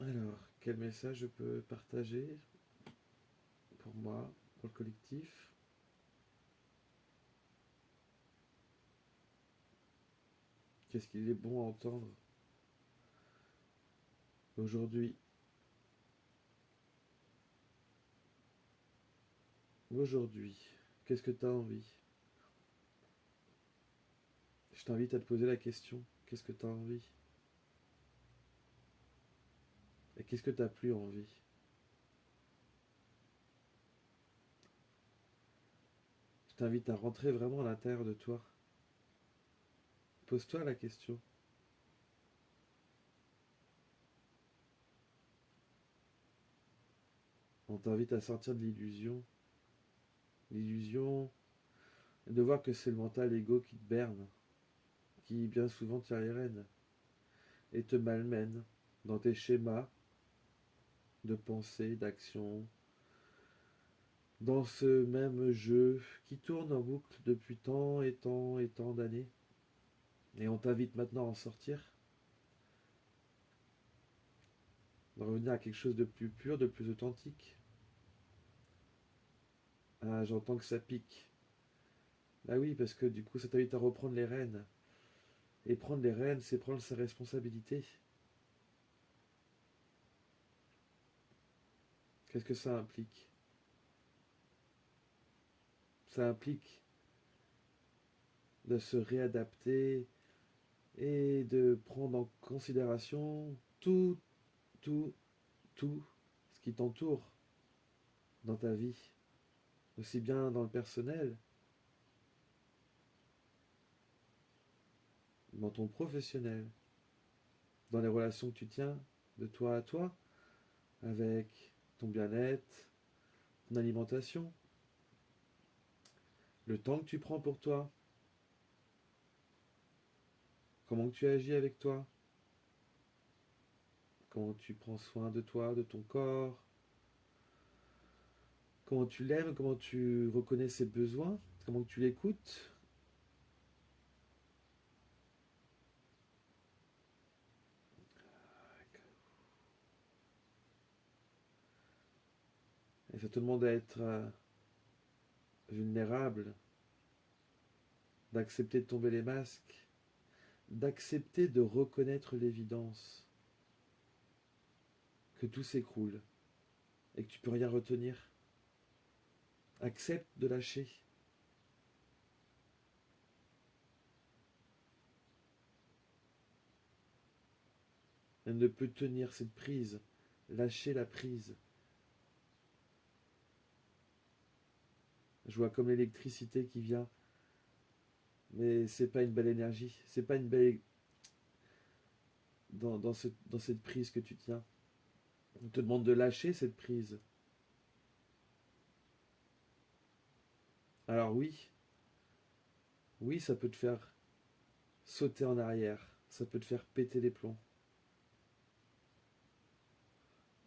Alors, quel message je peux partager pour moi, pour le collectif? Qu'est-ce qu'il est bon à entendre aujourd'hui? Aujourd'hui, qu'est-ce que tu as envie? Je t'invite à te poser la question, qu'est-ce que tu as envie? Et qu'est-ce que tu n'as plus envie? Je t'invite à rentrer vraiment à l'intérieur de toi. Pose-toi la question. On t'invite à sortir de l'illusion. L'illusion de voir que c'est le mental ego qui te berne, qui bien souvent tire les rênes et te malmène dans tes schémas de pensée, d'action, dans ce même jeu qui tourne en boucle depuis tant et tant et tant d'années. Et on t'invite maintenant à en sortir, de revenir à quelque chose de plus pur, de plus authentique. Ah, j'entends que ça pique. Bah oui, parce que du coup, ça t'invite à reprendre les rênes. Et prendre les rênes, c'est prendre ses responsabilités. Qu'est-ce que ça implique? Ça implique de se réadapter et de prendre en considération tout, tout ce qui t'entoure dans ta vie, aussi bien dans le personnel, dans ton professionnel, dans les relations que tu tiens de toi à toi, avec ton bien-être, ton alimentation, le temps que tu prends pour toi, comment tu agis avec toi, comment tu prends soin de toi, de ton corps, comment tu l'aimes, comment tu reconnais ses besoins, comment tu l'écoutes. Et ça te demande d'être vulnérable, d'accepter de tomber les masques, d'accepter de reconnaître l'évidence, que tout s'écroule et que tu peux rien retenir. Accepte de lâcher. Elle ne peut tenir cette prise. Lâcher la prise. Je vois comme l'électricité qui vient, mais c'est pas une belle énergie. C'est pas une belle dans cette prise que tu tiens. On te demande de lâcher cette prise. Alors oui, oui, ça peut te faire sauter en arrière. Ça peut te faire péter les plombs.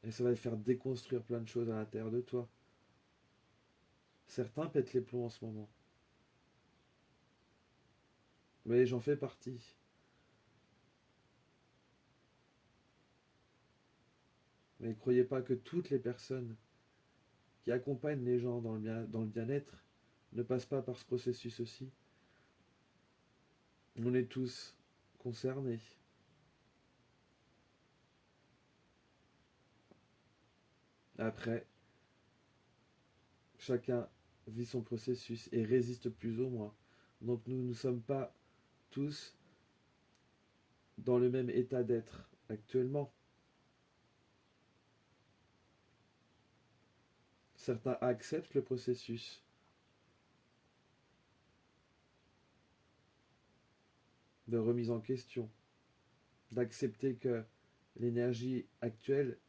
Et ça va te faire déconstruire plein de choses à l'intérieur de toi. Certains pètent les plombs en ce moment. Mais j'en fais partie. Mais ne croyez pas que toutes les personnes qui accompagnent les gens dans le bien-être ne passent pas par ce processus aussi. On est tous concernés. Après, chacun vit son processus et résiste plus ou moins. Donc nous ne sommes pas tous dans le même état d'être actuellement. Certains acceptent le processus de remise en question, d'accepter que l'énergie actuelle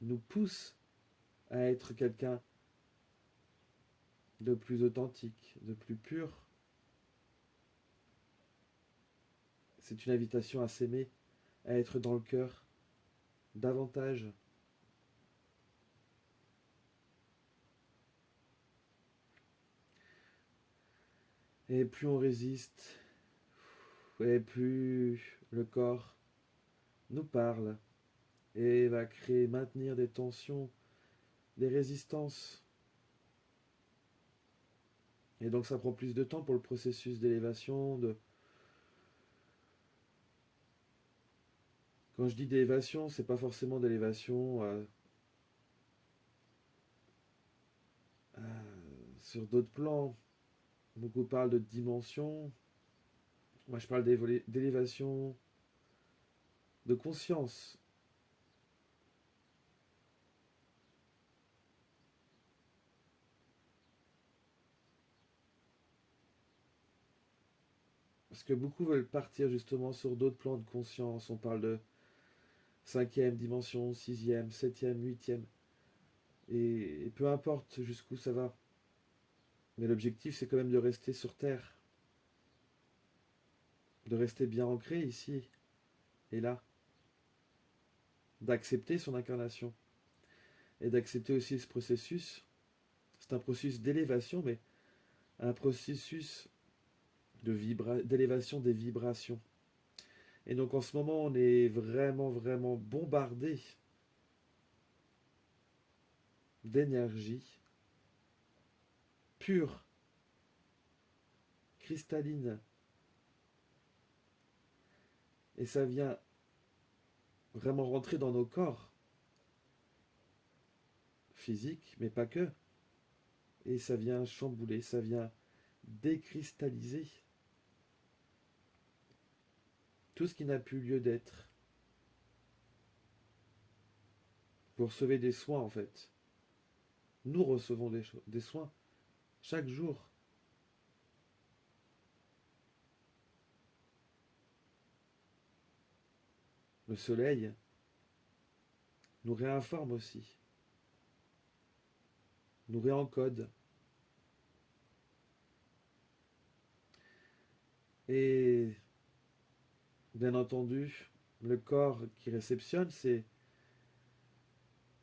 nous pousse à être quelqu'un de plus authentique, de plus pur. C'est une invitation à s'aimer, à être dans le cœur davantage. Et plus on résiste, et plus le corps nous parle et va créer, maintenir des tensions, des résistances. Et donc ça prend plus de temps pour le processus d'élévation. Quand je dis d'élévation, c'est pas forcément d'élévation sur d'autres plans. Beaucoup parlent de dimension. Moi, je parle d'élévation de conscience. Parce que beaucoup veulent partir justement sur d'autres plans de conscience. On parle de cinquième dimension, sixième, septième, huitième. Et peu importe jusqu'où ça va. Mais l'objectif, c'est quand même de rester sur Terre. De rester bien ancré ici et là. D'accepter son incarnation. Et d'accepter aussi ce processus. C'est un processus d'élévation, mais un processus d'élévation des vibrations. Et donc en ce moment, on est vraiment, vraiment bombardé d'énergie pure, cristalline. Et ça vient vraiment rentrer dans nos corps physiques, mais pas que. Et ça vient chambouler, ça vient décristalliser tout ce qui n'a plus lieu d'être. Vous recevez des soins en fait. Nous recevons des soins chaque jour. Le soleil nous réinforme aussi, nous réencode. Et bien entendu, le corps qui réceptionne ces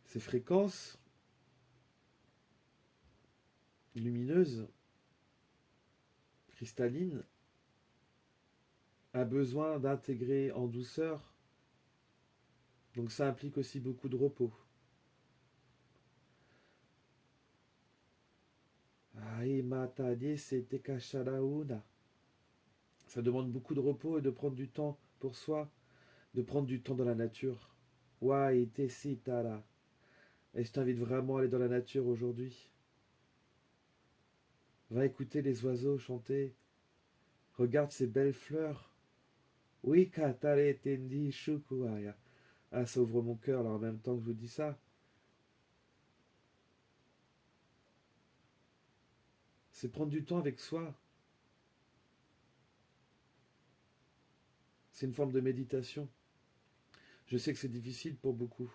fréquences lumineuses, cristallines, a besoin d'intégrer en douceur. Donc ça implique aussi beaucoup de repos. Ça demande beaucoup de repos et de prendre du temps pour soi, de prendre du temps dans la nature. Et je t'invite vraiment à aller dans la nature aujourd'hui. Va écouter les oiseaux chanter. Regarde ces belles fleurs. Oui, katare tendi shukuaya. Ah, ça ouvre mon cœur là en même temps que je vous dis ça. C'est prendre du temps avec soi. C'est une forme de méditation. Je sais que c'est difficile pour beaucoup.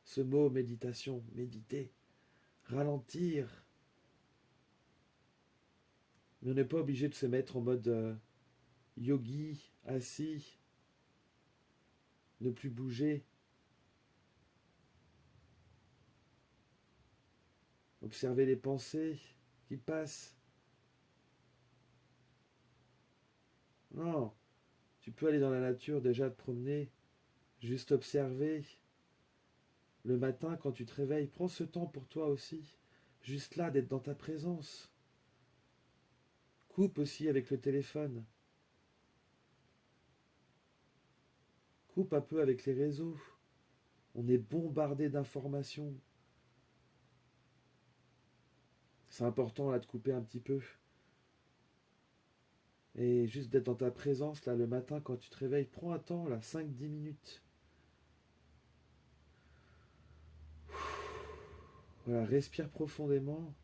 Ce mot méditation, méditer, ralentir. Mais on n'est pas obligé de se mettre en mode yogi, assis, ne plus bouger, observer les pensées qui passent. Non, tu peux aller dans la nature déjà te promener, juste observer. Le matin, quand tu te réveilles, prends ce temps pour toi aussi. Juste là, d'être dans ta présence. Coupe aussi avec le téléphone. Coupe un peu avec les réseaux. On est bombardé d'informations. C'est important là de couper un petit peu. Et juste d'être dans ta présence là le matin quand tu te réveilles. Prends un temps là, 5-10 minutes. Voilà, respire profondément.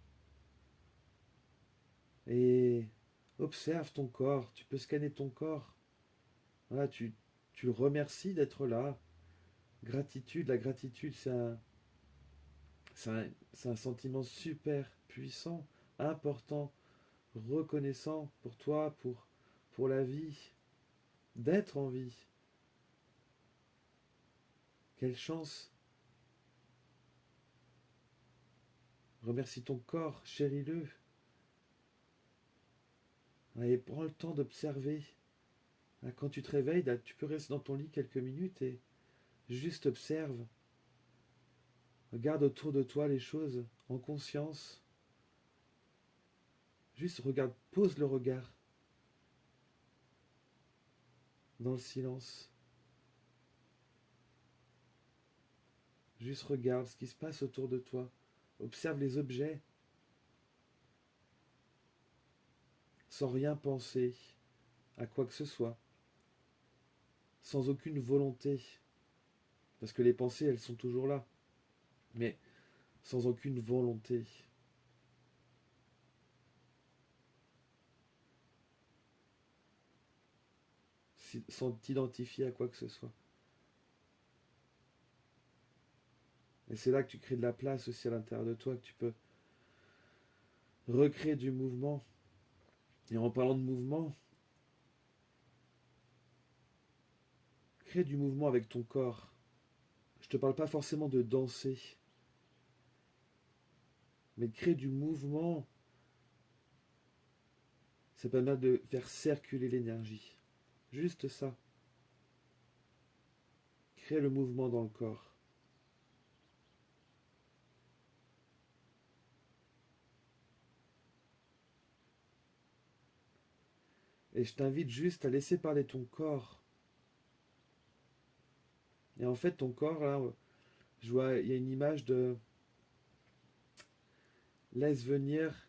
Et observe ton corps. Tu peux scanner ton corps. Voilà, tu le remercies d'être là. Gratitude, la gratitude, c'est un sentiment super puissant, important, reconnaissant pour toi, pour la vie, d'être en vie. Quelle chance! Remercie ton corps, chéris-le. Et prends le temps d'observer. Quand tu te réveilles, tu peux rester dans ton lit quelques minutes et Juste observe. Regarde autour de toi les choses en conscience. Juste regarde, pose le regard dans le silence. Juste regarde ce qui se passe autour de toi. Observe les objets sans rien penser à quoi que ce soit, sans aucune volonté. Parce que les pensées, elles sont toujours là, mais sans aucune volonté. Sans t'identifier à quoi que ce soit. Et c'est là que tu crées de la place aussi à l'intérieur de toi, que tu peux recréer du mouvement. Et en parlant de mouvement, crée du mouvement avec ton corps. Je ne te parle pas forcément de danser, mais crée du mouvement. Ça permet de faire circuler l'énergie. Juste ça. Crée le mouvement dans le corps. Et je t'invite juste à laisser parler ton corps. Et en fait, ton corps, là, je vois, il y a une image de laisse venir.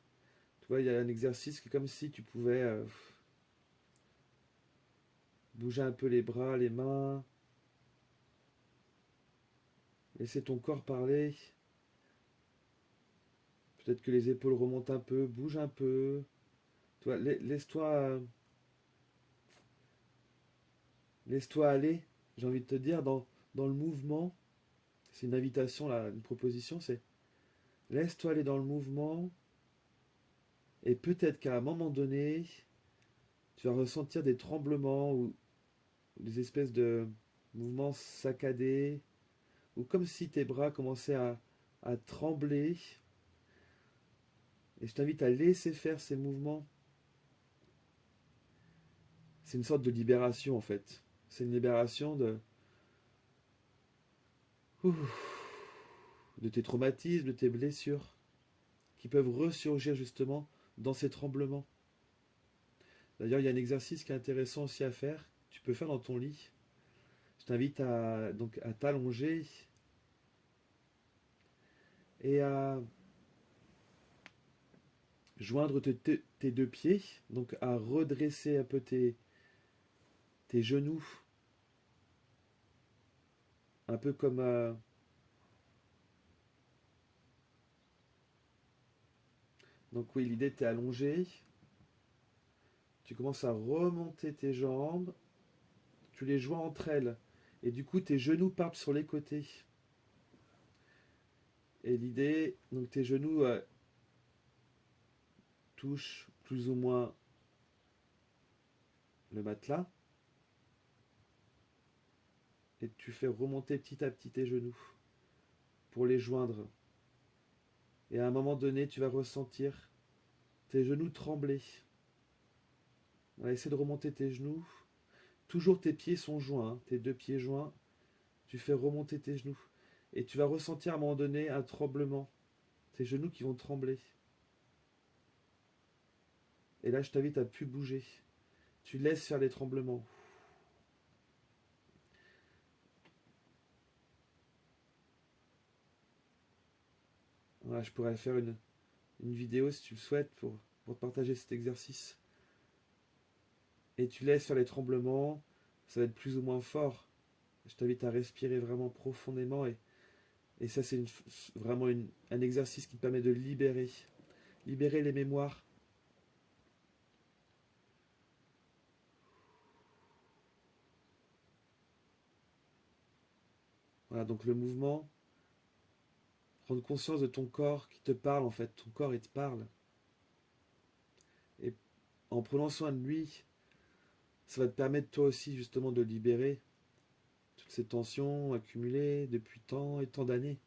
Tu vois, il y a un exercice qui est comme si tu pouvais bouger un peu les bras, les mains, laisser ton corps parler. Peut-être que les épaules remontent un peu, bouge un peu. Tu vois, laisse-toi aller, j'ai envie de te dire, dans le mouvement. C'est une invitation, là, une proposition, c'est laisse-toi aller dans le mouvement. Et peut-être qu'à un moment donné, tu vas ressentir des tremblements ou des espèces de mouvements saccadés, ou comme si tes bras commençaient à trembler. Et je t'invite à laisser faire ces mouvements. C'est une sorte de libération en fait. C'est une libération de tes traumatismes, de tes blessures, qui peuvent ressurgir justement dans ces tremblements. D'ailleurs, il y a un exercice qui est intéressant aussi à faire. Tu peux faire dans ton lit. Je t'invite donc, à t'allonger et à joindre tes deux pieds, donc à redresser un peu tes genoux, un peu comme donc oui, l'idée t'es allongé, tu commences à remonter tes jambes, tu les joins entre elles, et du coup tes genoux partent sur les côtés. Et l'idée, donc tes genoux touchent plus ou moins le matelas, et tu fais remonter petit à petit tes genoux pour les joindre. Et à un moment donné, tu vas ressentir tes genoux trembler. On va essayer de remonter tes genoux. Toujours tes pieds sont joints, hein, tes deux pieds joints. Tu fais remonter tes genoux. Et tu vas ressentir à un moment donné un tremblement. Tes genoux qui vont trembler. Et là, je t'invite à plus bouger. Tu laisses faire les tremblements. Voilà, je pourrais faire une vidéo si tu le souhaites pour te partager cet exercice. Et tu laisses faire les tremblements. Ça va être plus ou moins fort. Je t'invite à respirer vraiment profondément. Et ça, c'est vraiment un exercice qui te permet de libérer. Libérer les mémoires. Voilà, donc le mouvement, prendre conscience de ton corps qui te parle en fait. Ton corps, il te parle. Et en prenant soin de lui, ça va te permettre toi aussi justement de libérer toutes ces tensions accumulées depuis tant et tant d'années.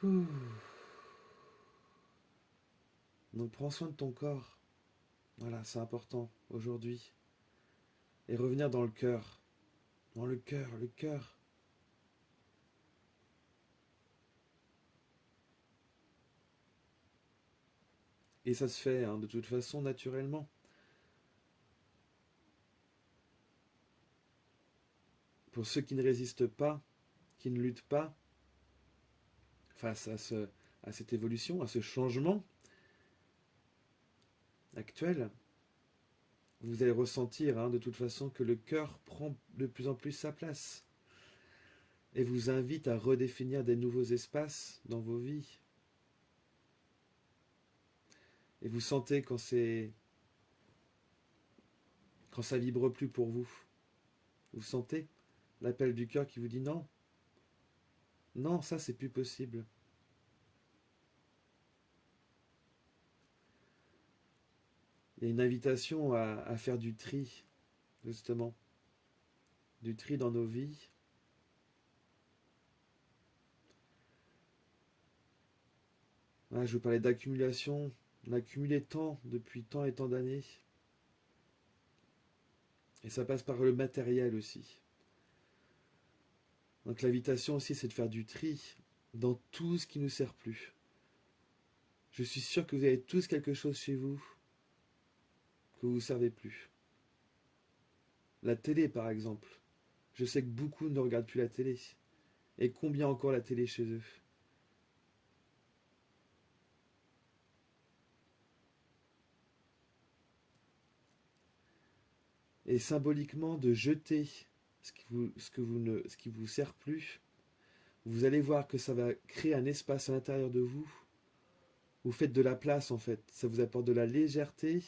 Ouh. Donc prends soin de ton corps. Voilà, c'est important aujourd'hui. Et revenir dans le cœur. Dans le cœur, le cœur. Et ça se fait, hein, de toute façon, naturellement. Pour ceux qui ne résistent pas, qui ne luttent pas face à cette évolution, à ce changement actuel, vous allez ressentir, hein, de toute façon, que le cœur prend de plus en plus sa place et vous invite à redéfinir des nouveaux espaces dans vos vies. Et vous sentez quand ça vibre plus pour vous. Vous sentez l'appel du cœur qui vous dit non, non, ça c'est plus possible. Il y a une invitation à faire du tri, justement, du tri dans nos vies. Voilà, je vous parlais d'accumulation, on a accumulé tant depuis tant et tant d'années. Et ça passe par le matériel aussi. Donc l'invitation aussi, c'est de faire du tri dans tout ce qui ne nous sert plus. Je suis sûr que vous avez tous quelque chose chez vous que vous ne servez plus. La télé, par exemple. Je sais que beaucoup ne regardent plus la télé. Et combien encore la télé chez eux? Et symboliquement, de jeter ce qui vous sert plus, vous allez voir que ça va créer un espace à l'intérieur de vous. Vous faites de la place en fait. Ça vous apporte de la légèreté.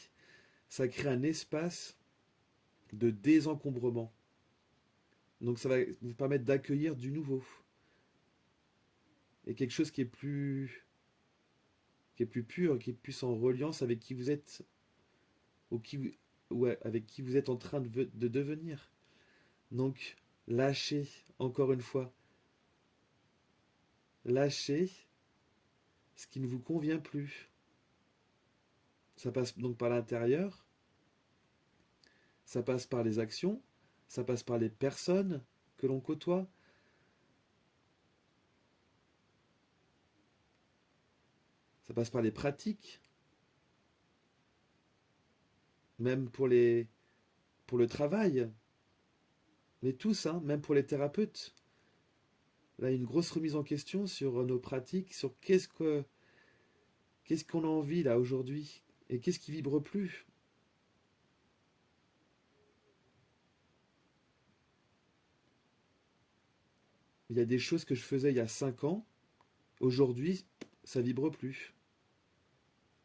Ça crée un espace de désencombrement. Donc ça va vous permettre d'accueillir du nouveau. Et quelque chose qui est plus pur, qui est plus en reliance avec qui vous êtes, ou, ou avec qui vous êtes en train de devenir. Donc, lâchez, encore une fois, lâchez ce qui ne vous convient plus. Ça passe donc par l'intérieur, ça passe par les actions, ça passe par les personnes que l'on côtoie, ça passe par les pratiques, même pour le travail, mais tous, hein, même pour les thérapeutes. Là, il y a une grosse remise en question sur nos pratiques, sur qu'est-ce qu'on a envie là aujourd'hui et qu'est-ce qui vibre plus. Il y a des choses que je faisais il y a 5 ans, aujourd'hui, ça vibre plus.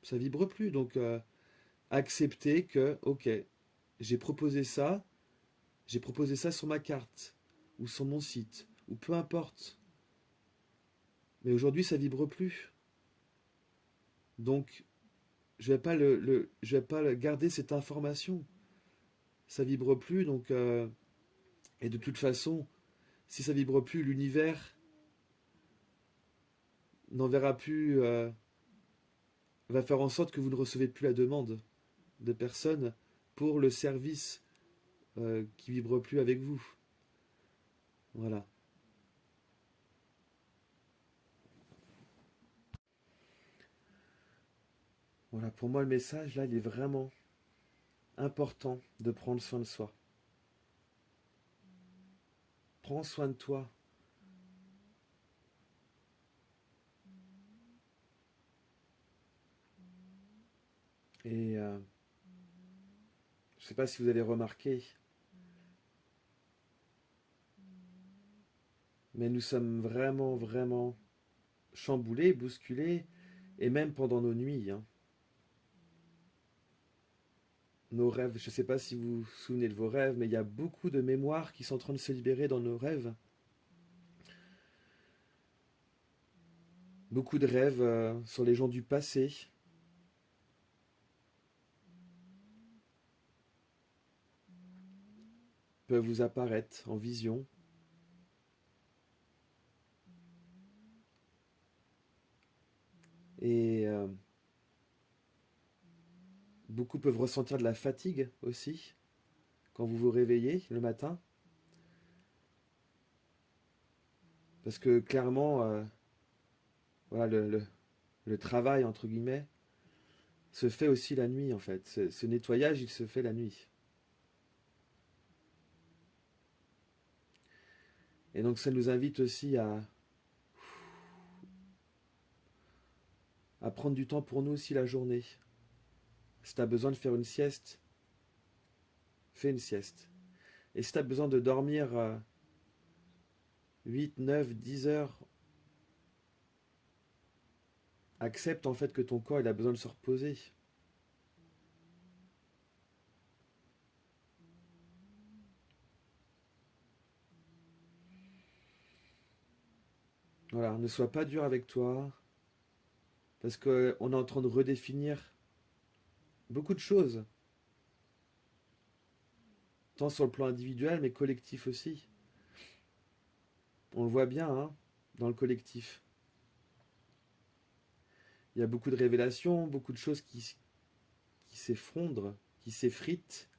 Ça vibre plus, donc accepter que, ok, j'ai proposé ça, j'ai proposé ça sur ma carte, ou sur mon site, ou peu importe. Mais aujourd'hui, ça vibre plus. Donc, je vais pas garder cette information. Ça vibre plus, donc, et de toute façon, si ça vibre plus, l'univers n'enverra plus, va faire en sorte que vous ne recevez plus la demande de personnes pour le service qui vibre plus avec vous. Voilà. Voilà, pour moi, le message, là, il est vraiment important de prendre soin de soi. Prends soin de toi. Et je ne sais pas si vous avez remarqué, mais nous sommes vraiment, vraiment chamboulés, bousculés, et même pendant nos nuits, hein. Nos rêves, je ne sais pas si vous vous souvenez de vos rêves, mais il y a beaucoup de mémoires qui sont en train de se libérer dans nos rêves. Beaucoup de rêves sur les gens du passé. Peuvent vous apparaître en vision. Et beaucoup peuvent ressentir de la fatigue aussi quand vous vous réveillez le matin. Parce que clairement, voilà, le travail, entre guillemets, se fait aussi la nuit, en fait. Ce nettoyage, il se fait la nuit. Et donc ça nous invite aussi à prendre du temps pour nous aussi la journée. Si tu as besoin de faire une sieste, fais une sieste. Et si tu as besoin de dormir 8, 9, 10 heures, accepte en fait que ton corps il a besoin de se reposer. Voilà, ne sois pas dur avec toi, parce qu'on est en train de redéfinir beaucoup de choses, tant sur le plan individuel, mais collectif aussi. On le voit bien, hein, dans le collectif. Il y a beaucoup de révélations, beaucoup de choses qui s'effondrent, qui s'effritent.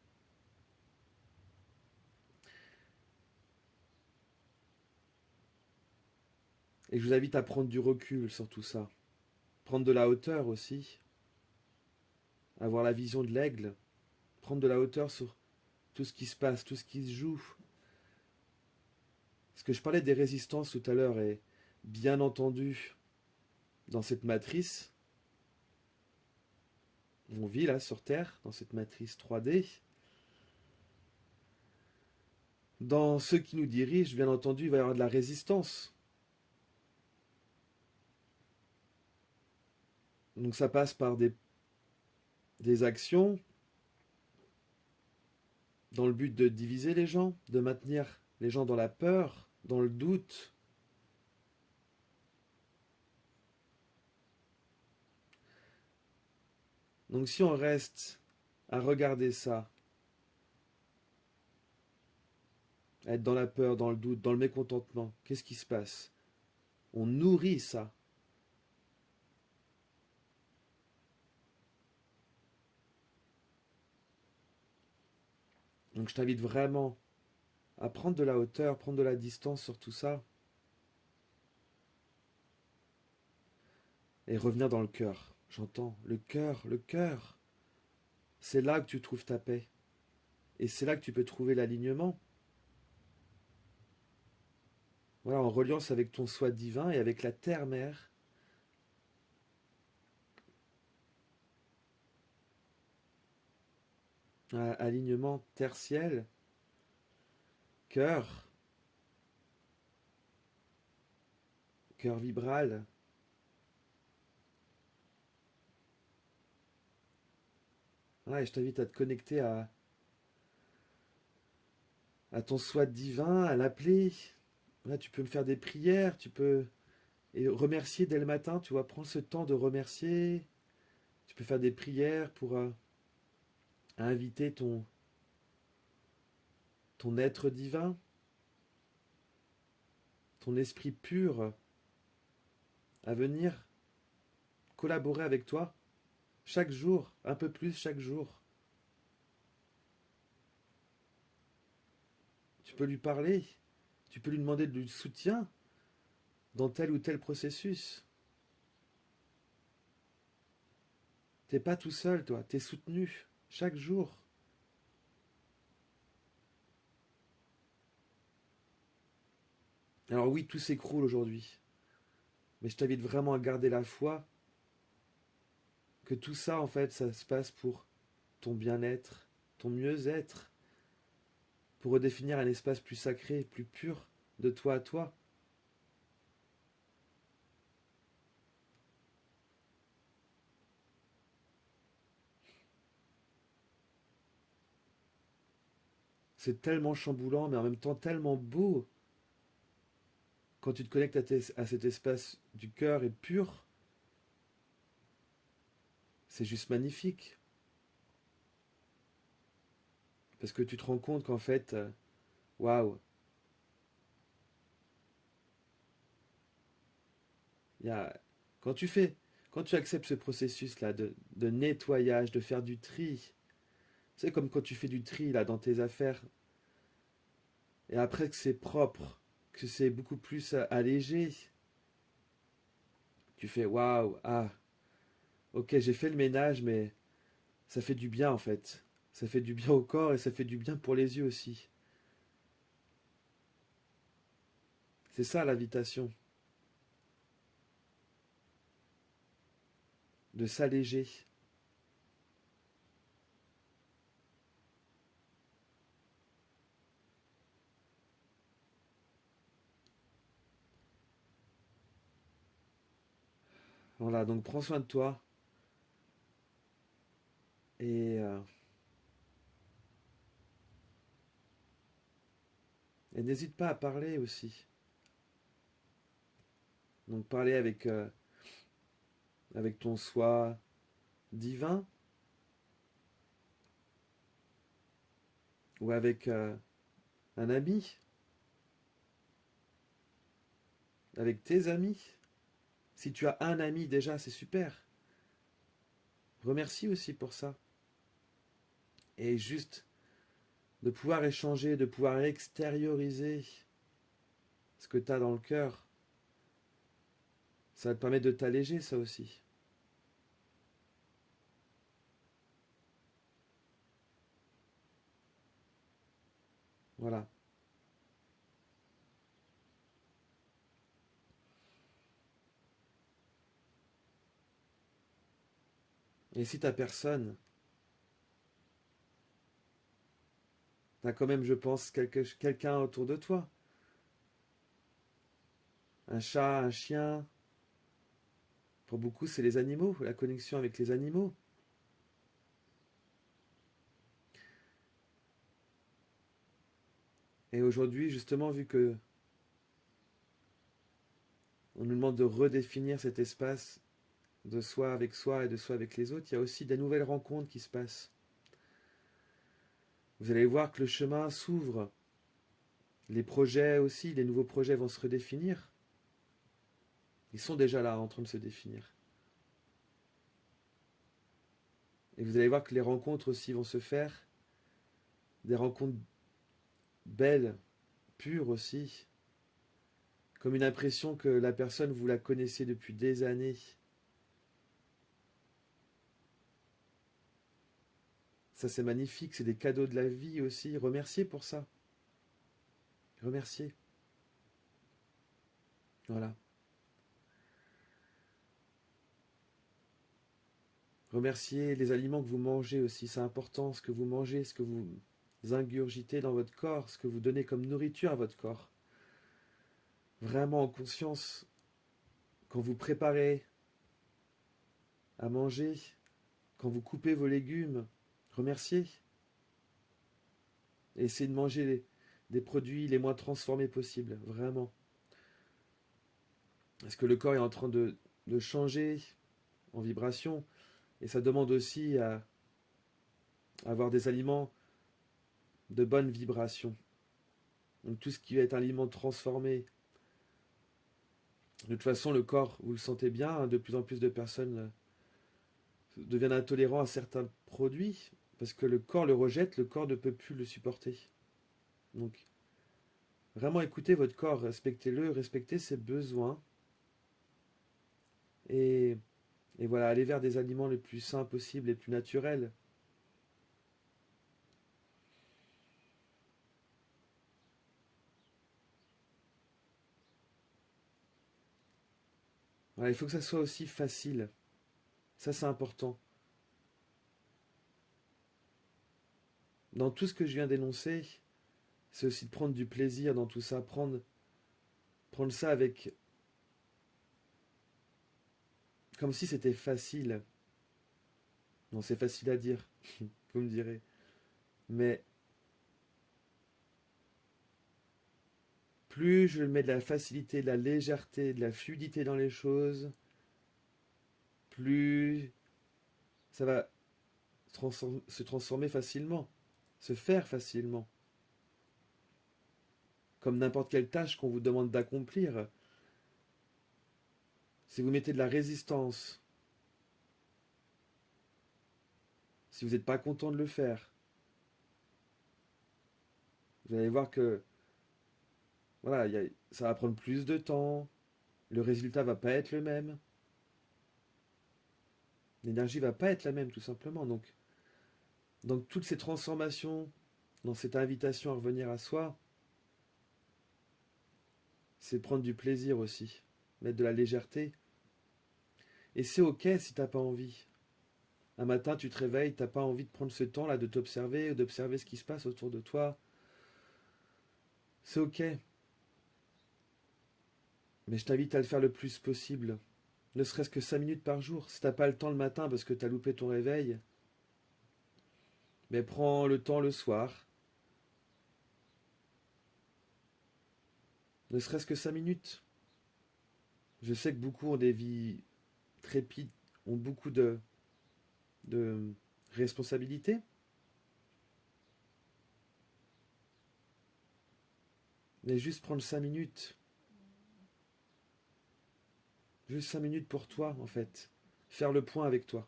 Et je vous invite à prendre du recul sur tout ça. Prendre de la hauteur aussi. Avoir la vision de l'aigle. Prendre de la hauteur sur tout ce qui se passe, tout ce qui se joue. Parce que je parlais des résistances tout à l'heure et bien entendu, dans cette matrice, on vit là sur Terre, dans cette matrice 3D, dans ceux qui nous dirigent, bien entendu, il va y avoir de la résistance. Donc ça passe par des actions dans le but de diviser les gens, de maintenir les gens dans la peur, dans le doute. Donc si on reste à regarder ça, à être dans la peur, dans le doute, dans le mécontentement, qu'est-ce qui se passe? On nourrit ça. Donc je t'invite vraiment à prendre de la hauteur, prendre de la distance sur tout ça et revenir dans le cœur. J'entends le cœur, le cœur. C'est là que tu trouves ta paix. Et c'est là que tu peux trouver l'alignement. Voilà, en reliance avec ton soi divin et avec la terre-mère. Alignement terre-ciel, cœur, cœur vibral. Voilà, et je t'invite à te connecter à ton soi divin, à l'appeler. Là, tu peux me faire des prières, tu peux et remercier dès le matin, tu vois, prends ce temps de remercier. Tu peux faire des prières pour inviter ton être divin, ton esprit pur à venir collaborer avec toi chaque jour, un peu plus chaque jour. Tu peux lui parler, tu peux lui demander du soutien dans tel ou tel processus. T'es pas tout seul, toi, t'es soutenu chaque jour. Alors oui, tout s'écroule aujourd'hui, mais je t'invite vraiment à garder la foi que tout ça, en fait, ça se passe pour ton bien-être, ton mieux-être, pour redéfinir un espace plus sacré, plus pur de toi à toi. C'est tellement chamboulant, mais en même temps tellement beau quand tu te connectes à cet espace du cœur et pur. C'est juste magnifique. Parce que tu te rends compte qu'en fait, waouh, il y a, quand tu fais, Quand tu acceptes ce processus-là de nettoyage, de faire du tri, c'est comme quand tu fais du tri là dans tes affaires, et après que c'est propre, que c'est beaucoup plus allégé, tu fais waouh, ah, ok, j'ai fait le ménage, mais ça fait du bien en fait. Ça fait du bien au corps et ça fait du bien pour les yeux aussi. C'est ça l'invitation, de s'alléger. Voilà, donc prends soin de toi et, euh, et n'hésite pas à parler aussi. Donc parler avec ton soi divin ou avec un ami, avec tes amis. Si tu as un ami déjà, c'est super. Remercie aussi pour ça. Et juste de pouvoir échanger, de pouvoir extérioriser ce que tu as dans le cœur, ça va te permettre de t'alléger, ça aussi. Voilà. Et si t'as personne, t'as quand même, je pense, quelqu'un autour de toi. Un chat, un chien. Pour beaucoup, c'est les animaux, la connexion avec les animaux. Et aujourd'hui, justement, vu que on nous demande de redéfinir cet espace de soi avec soi et de soi avec les autres, il y a aussi des nouvelles rencontres qui se passent. Vous allez voir que le chemin s'ouvre. Les projets aussi, les nouveaux projets vont se redéfinir. Ils sont déjà là en train de se définir. Et vous allez voir que les rencontres aussi vont se faire. Des rencontres belles, pures aussi. Comme une impression que la personne, vous la connaissez depuis des années. Ça, c'est magnifique. C'est des cadeaux de la vie aussi. Remerciez pour ça. Remerciez. Voilà. Remerciez les aliments que vous mangez aussi. C'est important ce que vous mangez, ce que vous ingurgitez dans votre corps, ce que vous donnez comme nourriture à votre corps. Vraiment en conscience, quand vous préparez à manger, quand vous coupez vos légumes, remerciez. Et essayez de manger des produits les moins transformés possibles, vraiment. Parce que le corps est en train de changer en vibration. Et ça demande aussi à avoir des aliments de bonne vibration. Donc tout ce qui va être aliment transformé. De toute façon, le corps, vous le sentez bien, hein, de plus en plus de personnes deviennent intolérants à certains produits. Parce que le corps le rejette, le corps ne peut plus le supporter. Donc vraiment écoutez votre corps, respectez-le, respectez ses besoins. Et, et voilà, allez vers des aliments les plus sains possibles, les plus naturels. Voilà, il faut que ça soit aussi facile. Ça, c'est important. Dans tout ce que je viens d'énoncer, c'est aussi de prendre du plaisir dans tout ça, prendre ça avec comme si c'était facile. Non, c'est facile à dire, vous me direz. Mais plus je mets de la facilité, de la légèreté, de la fluidité dans les choses, plus ça va se transformer facilement, se faire facilement. Comme n'importe quelle tâche qu'on vous demande d'accomplir. Si vous mettez de la résistance, si vous n'êtes pas content de le faire, vous allez voir que voilà, ça va prendre plus de temps, le résultat va pas être le même, l'énergie va pas être la même tout simplement. Donc toutes ces transformations, dans cette invitation à revenir à soi, c'est prendre du plaisir aussi, mettre de la légèreté. Et c'est ok si t'as pas envie. Un matin, tu te réveilles, t'as pas envie de prendre ce temps-là, de t'observer, d'observer ce qui se passe autour de toi. C'est ok. Mais je t'invite à le faire le plus possible. Ne serait-ce que 5 minutes par jour. Si t'as pas le temps le matin parce que t'as loupé ton réveil, mais prends le temps le soir. Ne serait-ce que 5 minutes. Je sais que beaucoup ont des vies trépides, ont beaucoup de responsabilités. Mais juste prendre 5 minutes. Juste 5 minutes pour toi, en fait. Faire le point avec toi.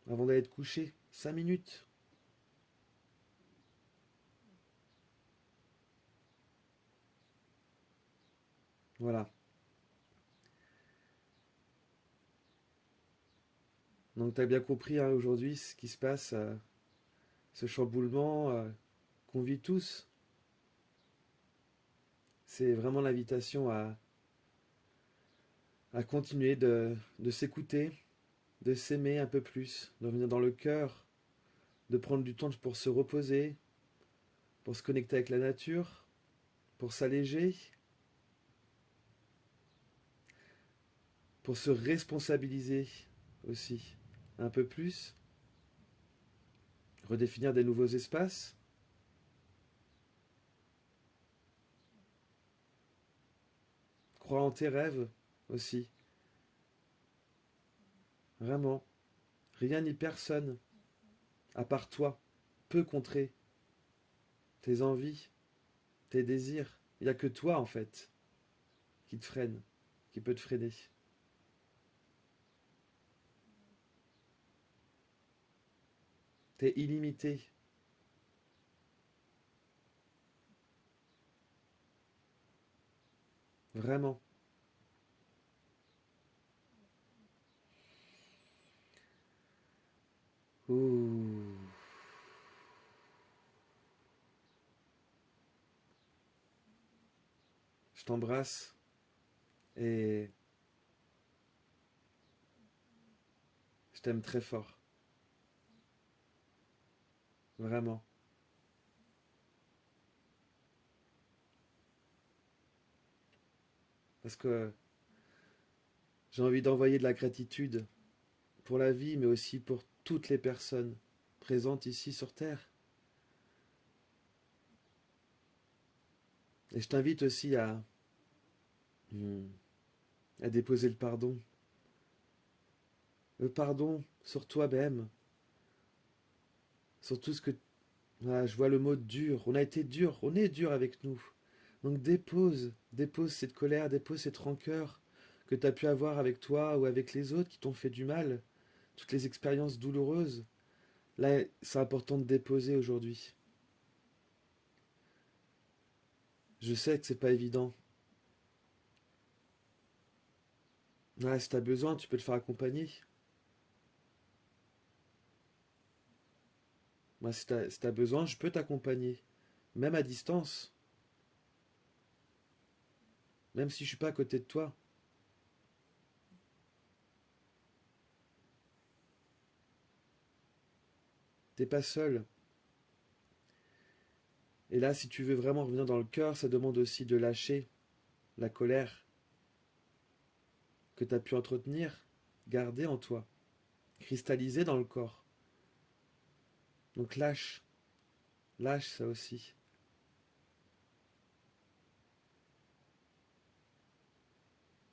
Avant d'aller te coucher. 5 minutes. Voilà. Donc tu as bien compris hein, aujourd'hui ce qui se passe, ce chamboulement qu'on vit tous. C'est vraiment l'invitation à continuer de s'écouter, de s'aimer un peu plus, de revenir dans le cœur, de prendre du temps pour se reposer, pour se connecter avec la nature, pour s'alléger, pour se responsabiliser aussi un peu plus, redéfinir des nouveaux espaces. Croire en tes rêves aussi. Vraiment. Rien ni personne, à part toi, peut contrer tes envies, tes désirs. Il n'y a que toi, en fait, qui te freine, qui peut te freiner. T'es illimité. Vraiment. Ouh. Je t'embrasse et je t'aime très fort. Vraiment. Parce que j'ai envie d'envoyer de la gratitude pour la vie, mais aussi pour toutes les personnes présentes ici sur Terre. Et je t'invite aussi hmm, à déposer le pardon. Le pardon sur toi-même, sur tout ce que... Voilà, je vois le mot dur. On a été dur, on est dur avec nous. Donc dépose cette colère, dépose cette rancœur que tu as pu avoir avec toi ou avec les autres qui t'ont fait du mal, toutes les expériences douloureuses. Là, c'est important de déposer aujourd'hui. Je sais que c'est pas évident. Ouais, si t'as besoin, tu peux te faire accompagner. Moi, si t'as besoin, je peux t'accompagner. Même à distance. Même si je suis pas à côté de toi. T'es pas seul. Et là, si tu veux vraiment revenir dans le cœur, ça demande aussi de lâcher la colère que tu as pu entretenir, garder en toi, cristalliser dans le corps. Donc lâche ça aussi.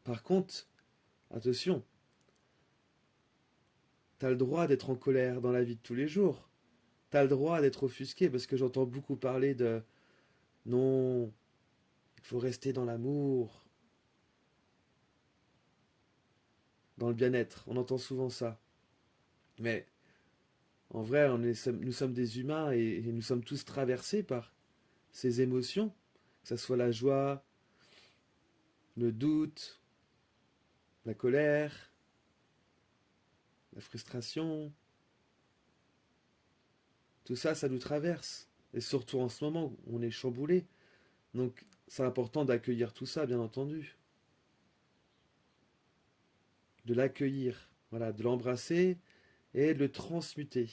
Par contre, attention, t'as le droit d'être en colère dans la vie de tous les jours. T'as le droit d'être offusqué parce que j'entends beaucoup parler de non, il faut rester dans l'amour. dans le bien-être. On entend souvent ça. Mais en vrai, nous sommes des humains et nous sommes tous traversés par ces émotions, que ce soit la joie, le doute, la colère, la frustration. Tout ça, ça nous traverse. Et surtout en ce moment, où on est chamboulé. Donc, c'est important d'accueillir tout ça, bien entendu. De l'accueillir, voilà, de l'embrasser et de le transmuter.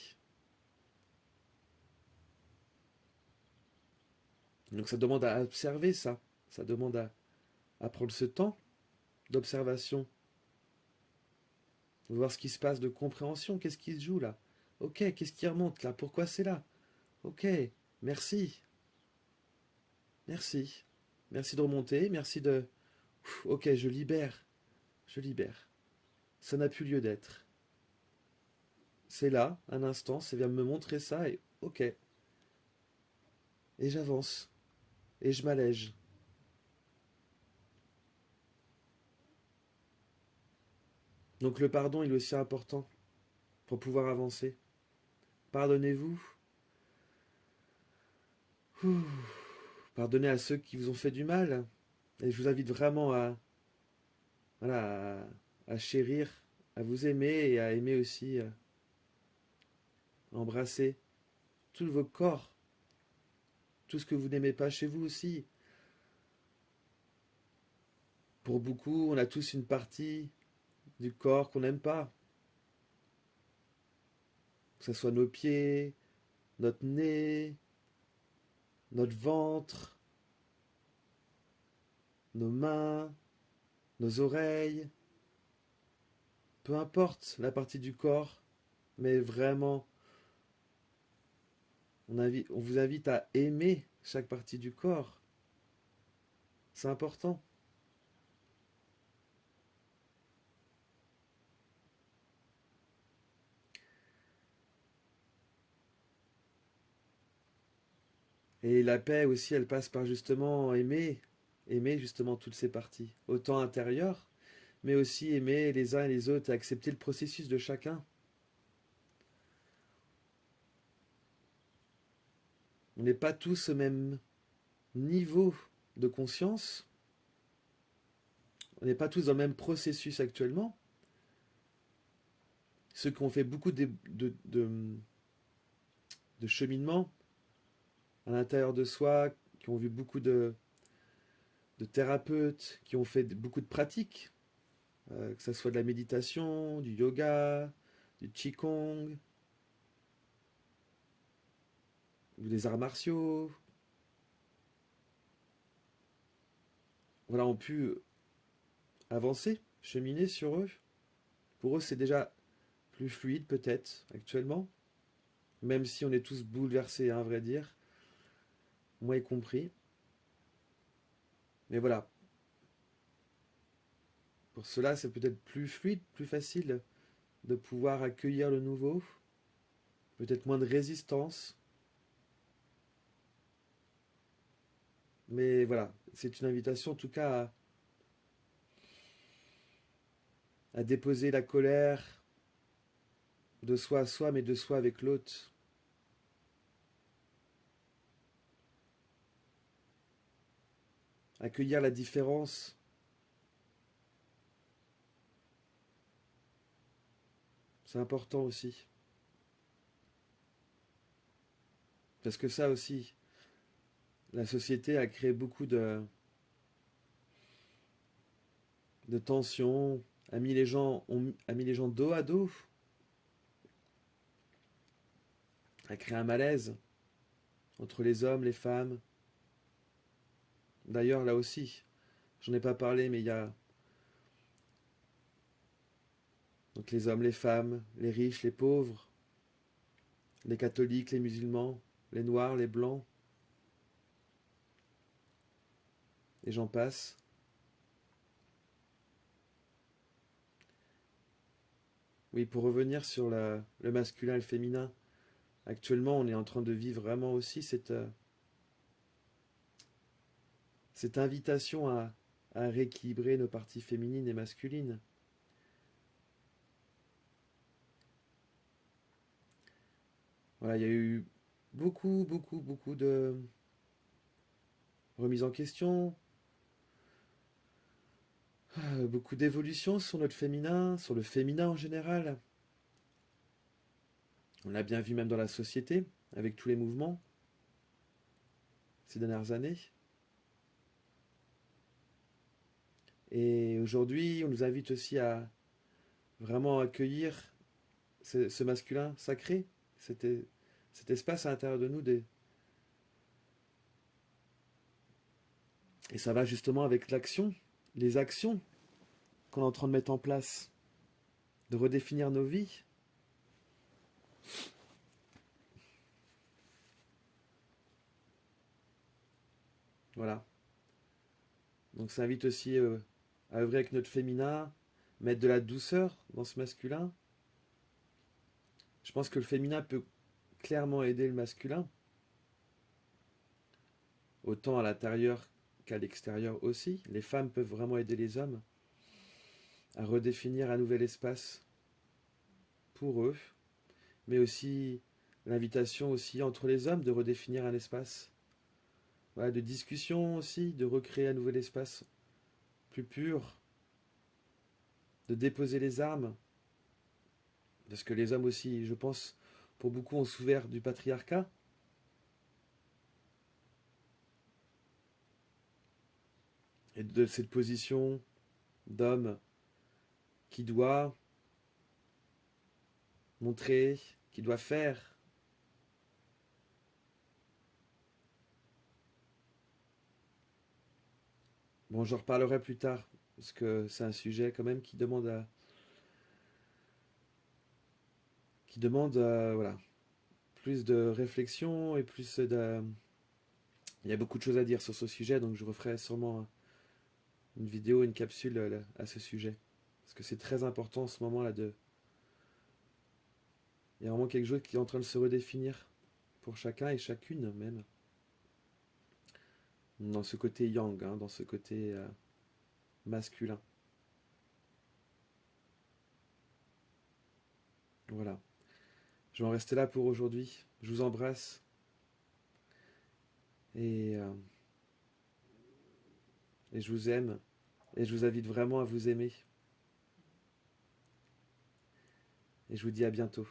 Donc, ça demande à observer ça. Ça demande à prendre ce temps d'observation, de voir ce qui se passe, de compréhension. Qu'est-ce qui se joue là? Ok, qu'est-ce qui remonte là? Pourquoi c'est là? Ok, merci. Merci. Merci de remonter. Merci de... Ok, je libère. Je libère. Ça n'a plus lieu d'être. C'est là, un instant, ça vient me montrer ça et ok. Et j'avance. Et je m'allège. Donc le pardon, il est aussi important pour pouvoir avancer. Pardonnez-vous. Pardonnez à ceux qui vous ont fait du mal. Et je vous invite vraiment voilà, à chérir, à vous aimer et à aimer aussi, embrasser tout vos corps, tout ce que vous n'aimez pas chez vous aussi. Pour beaucoup, on a tous une partie du corps qu'on n'aime pas. Que ce soit nos pieds, notre nez, notre ventre, nos mains, nos oreilles. Peu importe la partie du corps, mais vraiment, on vous invite à aimer chaque partie du corps. C'est important. Et la paix aussi, elle passe par justement aimer justement toutes ces parties, autant intérieures, mais aussi aimer les uns et les autres et accepter le processus de chacun. On n'est pas tous au même niveau de conscience, on n'est pas tous dans le même processus actuellement. Ceux qui ont fait beaucoup de cheminement à l'intérieur de soi, qui ont vu beaucoup de thérapeutes, qui ont fait beaucoup de pratiques, que ce soit de la méditation, du yoga, du qigong, ou des arts martiaux, voilà, ont pu avancer, cheminer sur eux. Pour eux, c'est déjà plus fluide peut-être actuellement, même si on est tous bouleversés, hein, à vrai dire, moi y compris. Mais voilà, pour cela, c'est peut-être plus fluide, plus facile de pouvoir accueillir le nouveau, peut-être moins de résistance. Mais voilà, c'est une invitation en tout cas à déposer la colère de soi à soi, mais de soi avec l'autre. Accueillir la différence. C'est important aussi. Parce que ça aussi, la société a créé beaucoup de tensions, a mis les gens dos à dos, a créé un malaise entre les hommes, les femmes. D'ailleurs, là aussi, j'en ai pas parlé, mais il y a donc les hommes, les femmes, les riches, les pauvres, les catholiques, les musulmans, les noirs, les blancs, et j'en passe. Oui, pour revenir sur le masculin et le féminin, actuellement, on est en train de vivre vraiment aussi cette invitation à rééquilibrer nos parties féminines et masculines. Voilà, il y a eu beaucoup, beaucoup, beaucoup de remises en question, beaucoup d'évolutions sur notre féminin, sur le féminin en général. On l'a bien vu même dans la société, avec tous les mouvements ces dernières années. Et aujourd'hui, on nous invite aussi à vraiment accueillir ce masculin sacré, cet espace à l'intérieur de nous. Et ça va justement avec l'action, les actions qu'on est en train de mettre en place, de redéfinir nos vies. Voilà. Donc ça invite aussi à œuvrer avec notre féminin, mettre de la douceur dans ce masculin. Je pense que le féminin peut clairement aider le masculin, autant à l'intérieur qu'à l'extérieur aussi. Les femmes peuvent vraiment aider les hommes à redéfinir un nouvel espace pour eux, mais aussi l'invitation aussi entre les hommes de redéfinir un espace, voilà, de discussion aussi, de recréer un nouvel espace plus pur, de déposer les armes, parce que les hommes aussi, je pense, pour beaucoup ont souffert du patriarcat, et de cette position d'homme qui doit montrer, qui doit faire. Bon, j'en reparlerai plus tard, parce que c'est un sujet quand même qui demande voilà, plus de réflexion et plus de... Il y a beaucoup de choses à dire sur ce sujet, donc je referai sûrement une vidéo, une capsule à ce sujet. Parce que c'est très important en ce moment-là de... Il y a vraiment quelque chose qui est en train de se redéfinir pour chacun et chacune même. Dans ce côté yang, hein, dans ce côté masculin. Voilà. Je vais en rester là pour aujourd'hui. Je vous embrasse et, euh, et je vous aime. Et je vous invite vraiment à vous aimer. Et je vous dis à bientôt.